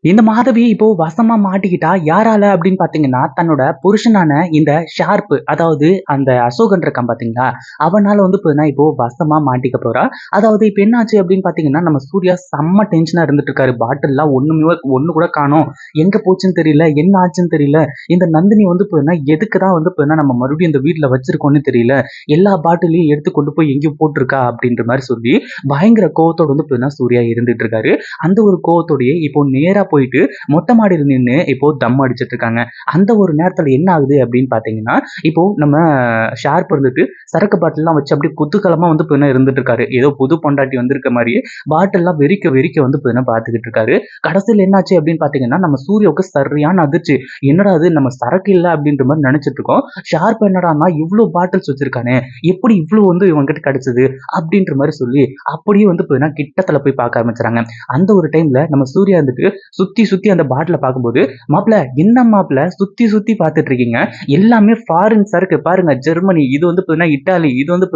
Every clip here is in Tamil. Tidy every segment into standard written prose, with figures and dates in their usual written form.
இந்த மாதவி இப்போ வசமா மாட்டிக்கிட்டா யாரால அப்படின்னு பாத்தீங்கன்னா தன்னோட புருஷனான இந்த ஷார்ப், அதாவது அந்த அசோகன் இருக்கான் பாத்தீங்களா, அவனால வந்து இப்போ வசமா மாட்டிக்க போறா. அதாவது இப்ப என்ன ஆச்சு அப்படின்னு பாத்தீங்கன்னா, நம்ம சூர்யா செம்ம டென்ஷனா இருந்துட்டு இருக்காரு. பாட்டில்லாம் ஒண்ணு கூட காணோம், எங்க போச்சுன்னு தெரியல, என்ன ஆச்சுன்னு தெரியல. இந்த நந்தினி வந்து எதுக்குதான் வந்து நம்ம மறுபடியும் இந்த வீட்டுல வச்சிருக்கோம்னு தெரியல, எல்லா பாட்டிலையும் எடுத்து கொண்டு போய் எங்கேயும் போட்டிருக்கா அப்படின்ற மாதிரி சொல்லி பயங்கர கோவத்தோட வந்து சூர்யா இருந்துட்டு இருக்காரு. அந்த ஒரு கோவத்தோடயே இப்போ நேரா போயிட்டு மொட்டை மாடியில் நின்று இப்போ தம் அடிச்சிட்டு இருக்காங்க. அந்த ஒரு நேரத்துல என்ன ஆகுது அப்படின்னு பாத்தீங்கன்னா, இப்போ நம்ம ஷார்ப் இருந்துட்டு சரக்கு பாட்டில்லாம் வச்சு அப்படியே குதூகலமா வந்து இருந்துட்டு இருக்காரு. ஏதோ புது பொண்டாட்டி வந்திருக்க மாதிரியே பாட்டில்லாம் வெறிக்க வெறிக்க வந்து பாத்துக்கிட்டு இருக்காரு. கடைசியில் என்னாச்சு அப்படின்னு பாத்தீங்கன்னா, நம்ம சூர்யாவுக்கு சரியான அதிர்ச்சி. என்னடா அது, நம்ம சரக்கு இல்லை அப்படின்ற மாதிரி நினைச்சிட்டு இருக்கோம். ஷார்ப் என்னடான்னா இவ்வளவு பாட்டில்ஸ் வச்சிருக்கானே, எப்படி இவ்வளவு வந்து இவங்கிட்ட கிடைச்சது அப்படின்ற மாதிரி சொல்லி அப்படியே வந்து கிட்டத்துல போய் பார்க்க ஆரம்பிச்சாங்க. அந்த ஒரு டைம்ல நம்ம சூர்யா வந்துட்டு சுத்தி சுத்தி அந்த பாட்டில பார்க்கும்போது, மாப்பிள என்ன மாப்பிள சுத்தி சுத்தி பார்த்துட்டு இருக்கீங்க, எல்லாமே ஃபாரின் சரக்கு பாருங்க, ஜெர்மனி, இது வந்து இட்டாலி, இது வந்து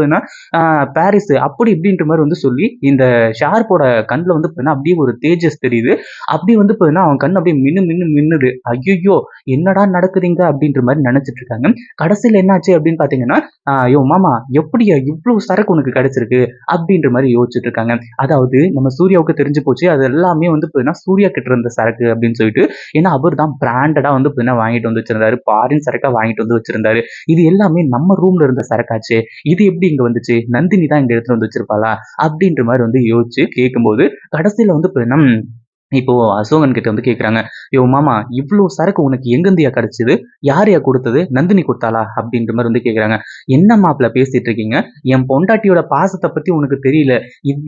பாரிஸ், அப்படி இப்படின்ற மாதிரி வந்து சொல்லி இந்த ஷார்ப்போட கண்ணுல வந்து அப்படியே ஒரு தேஜஸ் தெரியுது. அப்படியே வந்து அவன் கண் அப்படியே மின்னு மின்னு மின்னுது. ஐயோ என்னடா நடக்குதுங்க அப்படின்ற மாதிரி நினைச்சிட்டு இருக்காங்க. கடைசியில் என்னாச்சு அப்படின்னு பாத்தீங்கன்னா, ஐயோ மாமா எப்படியா இவ்வளவு சரக்கு உனக்கு கிடைச்சிருக்கு அப்படின்ற மாதிரி யோசிச்சுட்டு இருக்காங்க. அதாவது நம்ம சூர்யாவுக்கு தெரிஞ்சு போச்சு அது எல்லாமே வந்து சூர்யா கிட்ட இருந்த சரக்கு அப்படின்னு சொல்லிட்டு. ஏன்னா அவர் தான் பிராண்டடா வந்து வாங்கிட்டு வந்து வச்சிருந்தாரு, ஃபாரின் சரக்கா வாங்கிட்டு வந்து வச்சிருந்தாரு. இது எல்லாமே நம்ம ரூம்ல இருந்த சரக்காச்சு, இது எப்படி இங்க வந்துச்சு, நந்தினி தான் இங்க எடுத்துட்டு வந்து வச்சிருப்பாளா அப்படின்ற மாதிரி வந்து யோசிச்சு கேட்கும்போது கடைசியில வந்து இப்போ அசோகன் கிட்ட வந்து கேக்குறாங்க, யோ மாமா இவ்வளவு சரக்கு உனக்கு எங்கிருந்துயா கிடைச்சது, யாரையா கொடுத்தது, நந்தினி கொடுத்தாளா அப்படின்ற மாதிரி வந்து கேக்குறாங்க. என்ன மாப்பிள்ள பேசிட்டு இருக்கீங்க, என் பொண்டாட்டியோட பாசத்தை பத்தி உனக்கு தெரியல,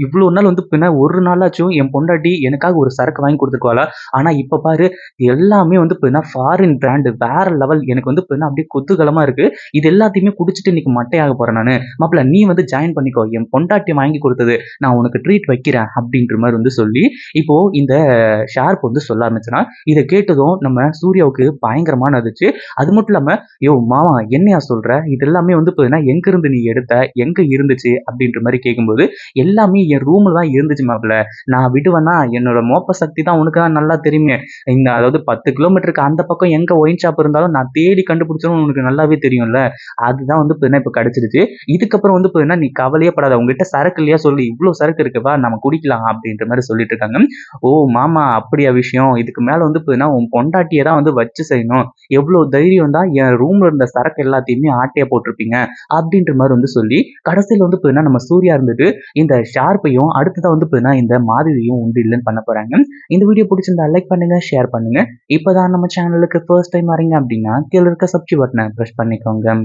இவ்வளவு நாள் வந்து ஒரு நாளாச்சும் என் பொண்டாட்டி எனக்காக ஒரு சரக்கு வாங்கி கொடுத்துருக்காளா, ஆனா இப்ப பாரு எல்லாமே வந்து ஃபாரின் பிராண்டு, வேற லெவல், எனக்கு வந்து அப்படியே குதூகலமா இருக்கு, இது எல்லாத்தையுமே குடிச்சிட்டு இன்னைக்கு மட்டையாக போறேன் நானு, மாப்பிள்ள நீ வந்து ஜாயின் பண்ணிக்கோ, என் பொண்டாட்டி வாங்கி கொடுத்தது நான் உனக்கு ட்ரீட் வைக்கிறேன் அப்படின்ற மாதிரி வந்து சொல்லி இப்போ இந்த ஷார்ப் வந்து சொல்ல ஆரம்பிச்சுனா. இதை கேட்டதும் நம்ம சூர்யாவுக்கு பயங்கரமான அதிர்ச்சி. அது மட்டும் இல்லாம, யோ மாமா என்னையா சொல்ற, இது எல்லாமே வந்து எங்க இருந்து நீ எடுத்த, எங்க இருந்துச்சு அப்படின்ற மாதிரி கேட்கும்போது, எல்லாமே என் ரூம்ல தான் இருந்துச்சு மாப்பிள்ள, நான் விடுவேனா, என்னோட மோப்ப சக்தி தான் உனக்கு தான் நல்லா தெரியுமே, இந்த அதாவது 10 கிலோமீட்டருக்கு அந்த பக்கம் எங்க ஒயின் ஷாப் இருந்தாலும் நான் தேடி கண்டுபிடிச்சோம் உனக்கு நல்லாவே தெரியும்ல, அதுதான் வந்து இப்ப கிடைச்சிருச்சு, இதுக்கப்புறம் வந்து நீ கவலையே படாத, உங்ககிட்ட சரக்கு இல்லையா சொல்லி, இவ்வளவு சரக்கு இருக்குவா நம்ம குடிக்கலாம் அப்படின்ற மாதிரி சொல்லிட்டு இருக்காங்க. ஓ மாமா அப்படியா விஷயம், இதுக்கு மேல வந்து உன் பொண்டாட்டியை தான் வந்து வச்சு செய்யணும், எவ்வளவு தைரியம் தான் என் ரூம்ல இருந்த சரக்கு எல்லாத்தையுமே ஆட்டையா போட்டிருப்பீங்க அப்படின்ற மாதிரி வந்து சொல்லி கடைசியில் வந்து நம்ம சூர்யா இருந்துட்டு இந்த ஷார்ப்பையும் அடுத்ததான் வந்து இந்த மாதவியையும் உண்டு இல்லைன்னு பண்ண போறாங்க. இந்த வீடியோ பிடிச்சிருந்தா லைக் பண்ணுங்க, ஷேர் பண்ணுங்க. இப்பதான் நம்ம சேனலுக்கு ஃபர்ஸ்ட் டைம் வரீங்க அப்படின்னா கீழே இருக்க சப்ஸ்கிரைப் பட்டனை பிரஸ் பண்ணிக்கோங்க.